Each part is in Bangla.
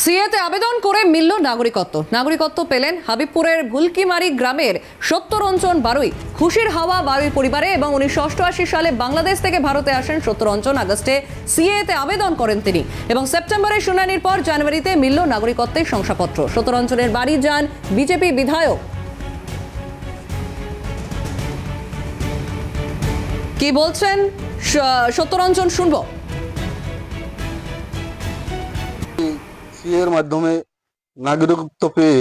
সিএতে আবেদন করে মিলল নাগরিকত্ব পেলেন হাবিবপুরের ভুলকিমারি গ্রামের ৭০ রঞ্জন বারুই। খুশির হাওয়া বারুই পরিবারে এবং ১৯৮৮ সালে বাংলাদেশ থেকে ভারতে আসেন ৭০ রঞ্জন। আগস্টে সিএতে আবেদন করেন তিনি এবং সেপ্টেম্বরে শুনানির পর জানুয়ারিতে মিলল নাগরিকত্বের শংসাপত্র। ৭০ রঞ্জনের বাড়ি যান বিজেপি বিধায়ক। কি বলছেন ৭০ রঞ্জন শুনবো। এর মাধ্যমে নাগরিকত্ব পেয়ে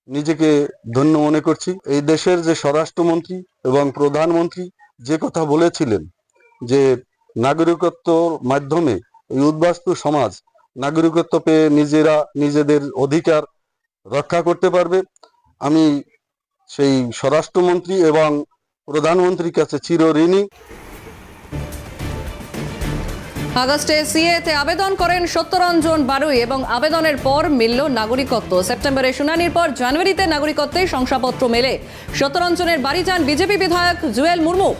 নিজেকে ধন্য মনে করছি। এই দেশের যে স্বরাষ্ট্রমন্ত্রী এবং প্রধানমন্ত্রী যে কথা বলেছিলেন যে নাগরিকত্বর মাধ্যমে এই উদ্বাস্তু সমাজ নাগরিকত্ব পেয়ে নিজেরা নিজেদের অধিকার রক্ষা করতে পারবে, আমি সেই স্বরাষ্ট্রমন্ত্রী এবং প্রধানমন্ত্রীর কাছে চিরঋণী। আগস্টে সিএতে আবেদন করেন ৭০ রঞ্জন বারুই এবং আবেদনের পর মিলল নাগরিকত্ব। সেপ্টেম্বরে শুনানির পর জানুয়ারিতে নাগরিকত্বের শংসাপত্র মেলে। ৭০ রঞ্জনের বাড়ি যান বিজেপি বিধায়ক জুয়েল মুর্মু।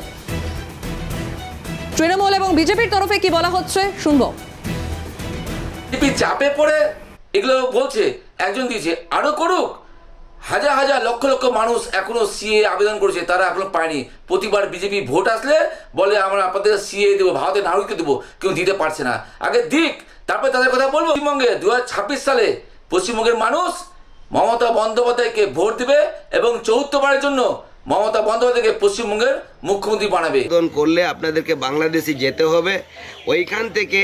তৃণমূল এবং বিজেপির তরফে কি বলা হচ্ছে শুনবো। বিজেপি চাপে পড়ে এগুলো বলছে, একজন দিয়েছে আরো করুক। হাজার হাজার লক্ষ লক্ষ মানুষ এখনো সিএ আবেদন করেছে, তারা এখনো পায়নি। প্রতিবার বিজেপি ভোট আসলে বলে আমরা আপনাদের সিএ দেবো, ভারতের নাগরিকত্ব দেবো, কেউ দিতে পারছে না। আগে দিক, তারপরে তাদের কথা বলবো। পশ্চিমবঙ্গে ২০২৬ সালে পশ্চিমবঙ্গের মানুষ মমতা বন্দ্যোপাধ্যায়কে ভোট দেবে এবং ৪র্থবারের জন্য মমতা বন্দ্যোপাধ্যায়কে পশ্চিমবঙ্গের মুখ্যমন্ত্রী বানাবে। আবেদন করলে আপনাদেরকে বাংলাদেশে যেতে হবে, ওইখান থেকে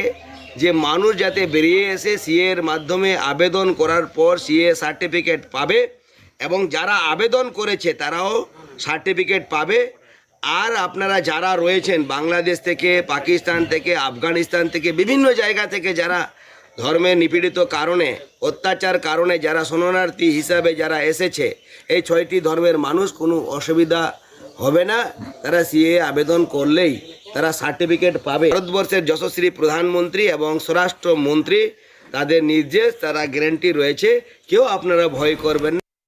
যে মানুষ যাতে বেরিয়ে এসে সিএ এর মাধ্যমে আবেদন করার পর সিএ সার্টিফিকেট পাবে এবং যারা আবেদন করেছে তারাও সার্টিফিকেট পাবে। আর আপনারা যারা রয়েছেন বাংলাদেশ থেকে, পাকিস্তান থেকে, আফগানিস্তান থেকে, বিভিন্ন জায়গা থেকে যারা ধর্মের নিপীড়িত কারণে, অত্যাচার কারণে যারা শরণার্থী হিসাবে যারা এসেছে, এই ৬টি ধর্মের মানুষ কোনো অসুবিধা হবে না। তারা সিএ আবেদন করলেই তারা সার্টিফিকেট পাবে। ভারতবর্ষের যশস্বী প্রধানমন্ত্রী এবং স্বরাষ্ট্রমন্ত্রী তাদের নির্দেশ, তারা গ্যারান্টি রয়েছে, কেউ আপনারা ভয় করবেন না।